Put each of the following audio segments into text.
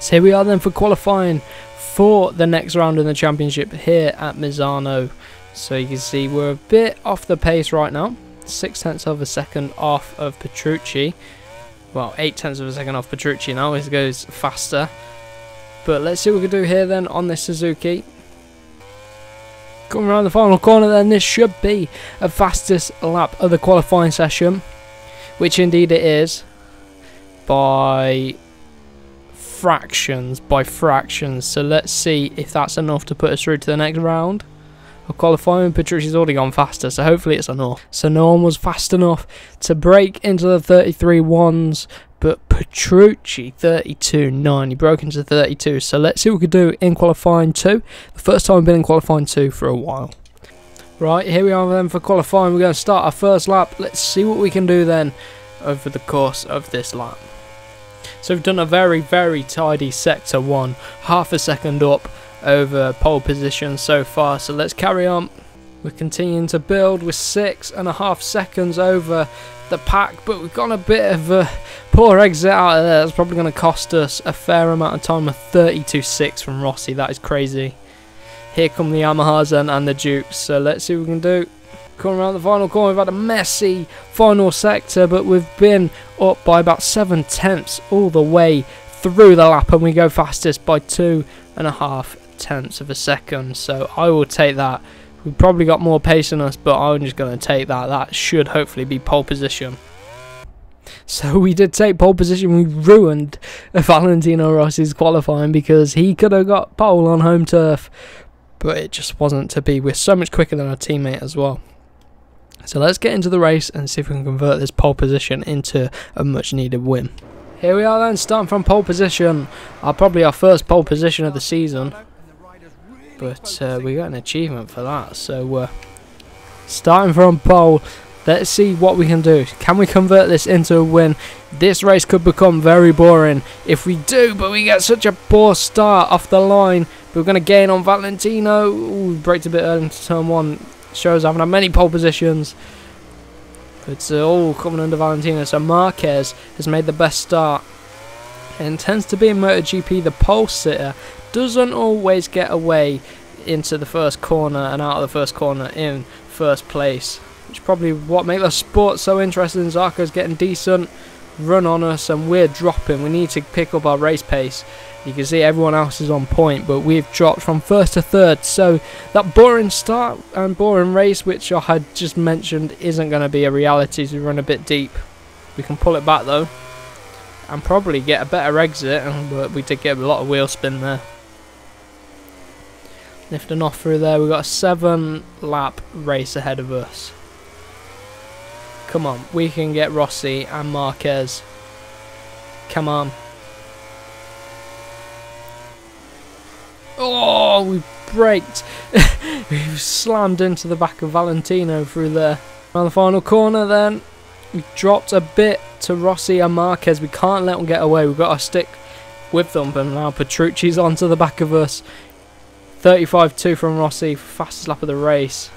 So here we are then for qualifying for the next round in the championship here at Misano. So you can see we're a bit off the pace right now. 0.6 of a second off of Petrucci. Well, 0.8 of a second off Petrucci now. It goes faster. But let's see what we can do here then on this Suzuki. Coming around the final corner then, this should be a fastest lap of the qualifying session. Which indeed it is. By fractions. So let's see if that's enough to put us through to the next round of qualifying. Petrucci's already gone faster, so hopefully it's enough. So no one was fast enough to break into the 33.1s, but Petrucci 32.9, he broke into 32. So let's see what we can do in qualifying 2. The first time I've been in qualifying 2 for a while. Right, here we are then for qualifying. We're going to start our first lap. Let's see what we can do then over the course of this lap. So we've done a very, very tidy sector 1, half a second up over pole position so far. So let's carry on. We're continuing to build with 6.5 seconds over the pack, but we've got a bit of a poor exit out of there. That's probably going to cost us a fair amount of time. A 32.6 from Rossi, that is crazy. Here come the Yamahas and the Dukes, so let's see what we can do. Coming around the final corner, we've had a messy final sector, but we've been up by about 0.7 all the way through the lap, and we go fastest by 2.5 of a second. So I will take that. We've probably got more pace than us, but I'm just going to take that. That should hopefully be pole position. So we did take pole position. We ruined Valentino Rossi's qualifying because he could have got pole on home turf, but it just wasn't to be. We're so much quicker than our teammate as well. So let's get into the race and see if we can convert this pole position into a much needed win. Here we are then, starting from pole position. Probably our first pole position of the season. But we got an achievement for that. So starting from pole, let's see what we can do. Can we convert this into a win? This race could become very boring if we do, but we get such a poor start off the line. We're going to gain on Valentino. Ooh, we braked a bit early into turn 1. Shows I haven't had many pole positions. It's all coming under Valentino. So Marquez has made the best start. And tends to be in MotoGP the pole sitter. Doesn't always get away into the first corner and out of the first corner in first place. Which is probably what makes the sport so interesting. Zarco's getting decent run on us and we're dropping. We need to pick up our race pace. You can see everyone else is on point, but we've dropped from first to third. So that boring start and boring race, which I had just mentioned, isn't going to be a reality as we run a bit deep. We can pull it back though and probably get a better exit, but we did get a lot of wheel spin there. Lifting off through there, we've got a 7-lap race ahead of us. Come on, we can get Rossi and Marquez. Come on. Oh, we braked. We slammed into the back of Valentino through there. Around the final corner then, we dropped a bit to Rossi and Marquez. We can't let them get away. We've got to stick with them. But now Petrucci's onto the back of us. 35.2 from Rossi, fastest lap of the race.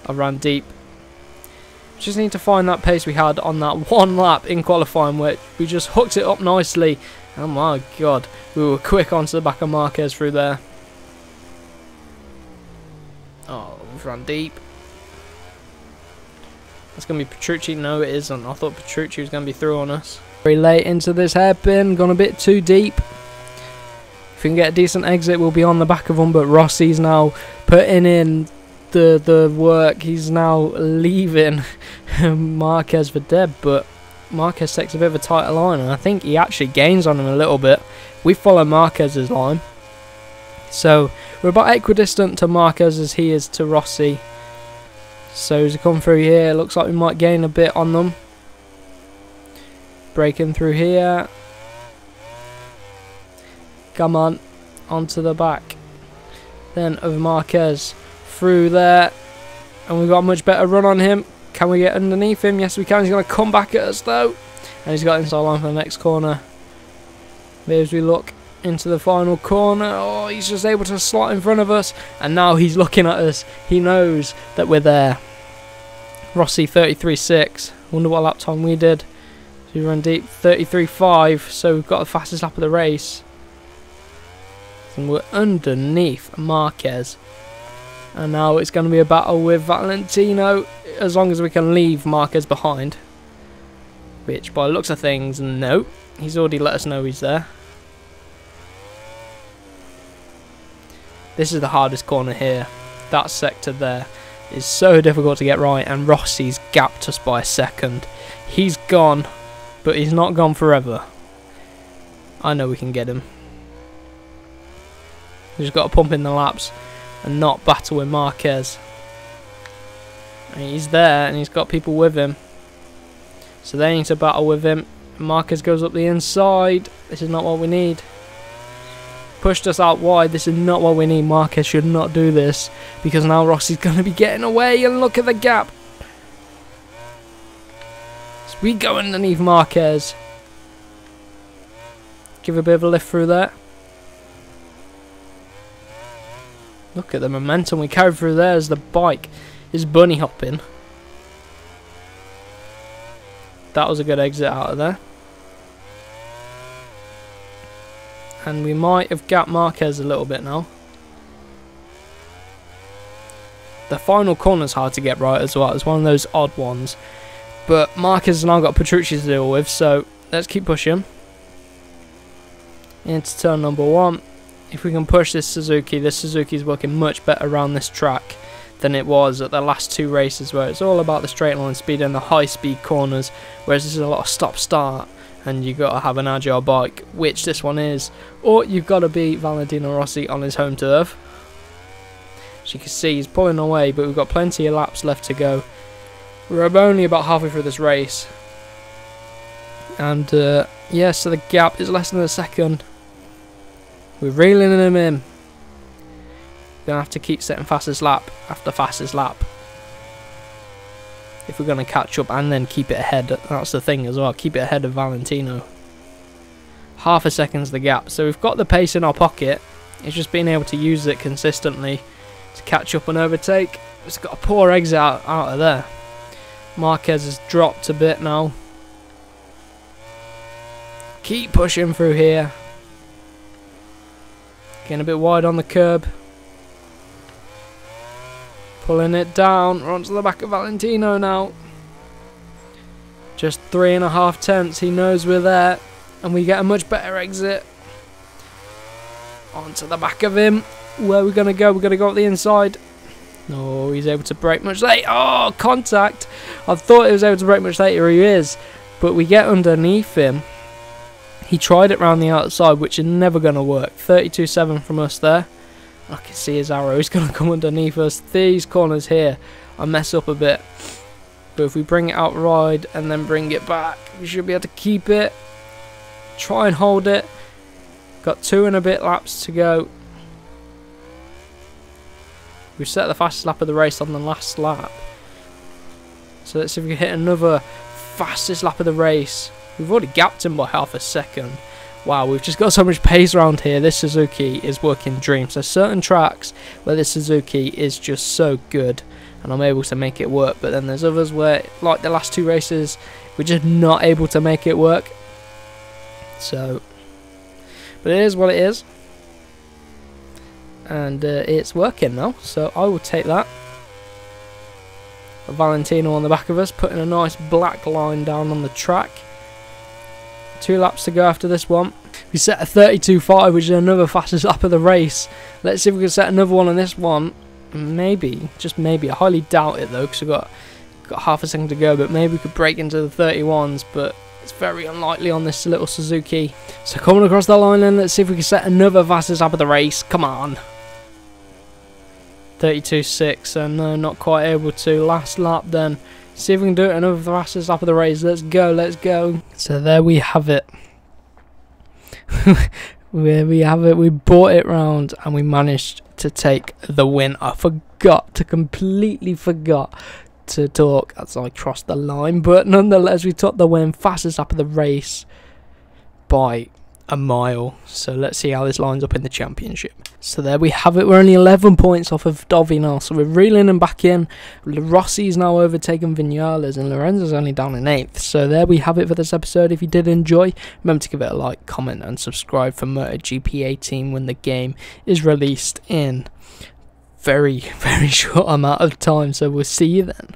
I ran deep. Just need to find that pace we had on that one lap in qualifying where we just hooked it up nicely. Oh my god, we were quick onto the back of Marquez through there. Oh, we've run deep. That's going to be Petrucci. No, it isn't. I thought Petrucci was going to be through on us. Very late into this hairpin, gone a bit too deep. If we can get a decent exit, we'll be on the back of them, but Rossi's now putting in the work. He's now leaving Marquez for dead, but Marquez takes a bit of a tighter line, and I think he actually gains on him a little bit. We follow Marquez's line, so we're about equidistant to Marquez as he is to Rossi. So as we come through here, looks like we might gain a bit on them. Breaking through here. Come on, onto the back then of Marquez through there, and we've got a much better run on him. Can we get underneath him? Yes we can. He's going to come back at us though, and he's got inside line for the next corner. There as we look into the final corner. Oh, he's just able to slot in front of us, and now he's looking at us. He knows that we're there. Rossi 33.6. Wonder what lap time we did. So we run deep 33.5. So we've got the fastest lap of the race. second. We're underneath Marquez. And now it's going to be a battle with Valentino, as long as we can leave Marquez behind. Which, by the looks of things, no. He's already let us know he's there. This is the hardest corner here. That sector there is so difficult to get right, and Rossi's gapped us by a second. He's gone, but he's not gone forever. I know we can get him. We've just got to pump in the laps and not battle with Marquez. And he's there, and he's got people with him, so they need to battle with him. Marquez goes up the inside. This is not what we need. Pushed us out wide. This is not what we need. Marquez should not do this, because now Rossi's going to be getting away, and look at the gap. So we go underneath Marquez. Give a bit of a lift through there. Look at the momentum we carry through there as the bike is bunny hopping. That was a good exit out of there. And we might have gapped Marquez a little bit now. The final corner's hard to get right as well. It's one of those odd ones. But Marquez has now got Petrucci to deal with, so let's keep pushing. Into turn number 1. If we can push this Suzuki's working much better around this track than it was at the last 2 races, where it's all about the straight line speed and the high speed corners, whereas this is a lot of stop start, and you've got to have an agile bike, which this one is, or you've got to beat Valentino Rossi on his home turf. As you can see, he's pulling away, but we've got plenty of laps left to go. We're only about halfway through this race, and yeah, so the gap is less than a second. We're reeling him in. We're going to have to keep setting fastest lap after fastest lap if we're going to catch up, and then keep it ahead. That's the thing as well, keep it ahead of Valentino. Half a second's the gap, so we've got the pace in our pocket. It's just being able to use it consistently to catch up and overtake. It's got a poor exit out of there. Marquez has dropped a bit now. Keep pushing through here. Getting a bit wide on the curb. Pulling it down. We're onto the back of Valentino now. Just 3.5 tenths. He knows we're there. And we get a much better exit. Onto the back of him. Where are we going to go? We're going to go up the inside. No, he's able to brake much later. Oh, contact. I thought he was able to brake much later. He is. But we get underneath him. He tried it round the outside, which is never going to work. 32.7 from us there. I can see his arrow. He's going to come underneath us. These corners here, I mess up a bit. But if we bring it out wide and then bring it back, we should be able to keep it. Try and hold it. Got 2 and a bit laps to go. We've set the fastest lap of the race on the last lap. So let's see if we can hit another fastest lap of the race. We've already gapped him by half a second. Wow, we've just got so much pace around here. This Suzuki is working dreams. There's certain tracks where this Suzuki is just so good, and I'm able to make it work. But then there's others where, like the last 2 races, we're just not able to make it work. So, but it is what it is. And it's working now, so I will take that. Valentino on the back of us, putting a nice black line down on the track. 2 laps to go after this one. We set a 32.5, which is another fastest lap of the race. Let's see if we can set another one on this one. Maybe, just maybe. I highly doubt it though, because we've got half a second to go. But maybe we could break into the 31s, but it's very unlikely on this little Suzuki. So coming across the line then, let's see if we can set another fastest lap of the race. Come on. 32.6, and no, not quite able to. Last lap then. See if we can do it another fastest lap of the race. Let's go, let's go. So there we have it. There we have it. We brought it round and we managed to take the win. I completely forgot to talk as I crossed the line. But nonetheless, we took the win. Fastest lap of the race by a mile. So let's see how this lines up in the championship. So there we have it. We're only 11 points off of Dovi now, so we're reeling them back in. Rossi's now overtaken Vinales, and Lorenzo's only down in 8th. So there we have it for this episode. If you did enjoy, remember to give it a like, comment and subscribe for MotoGP 18 when the game is released in very short amount of time. So we'll see you then.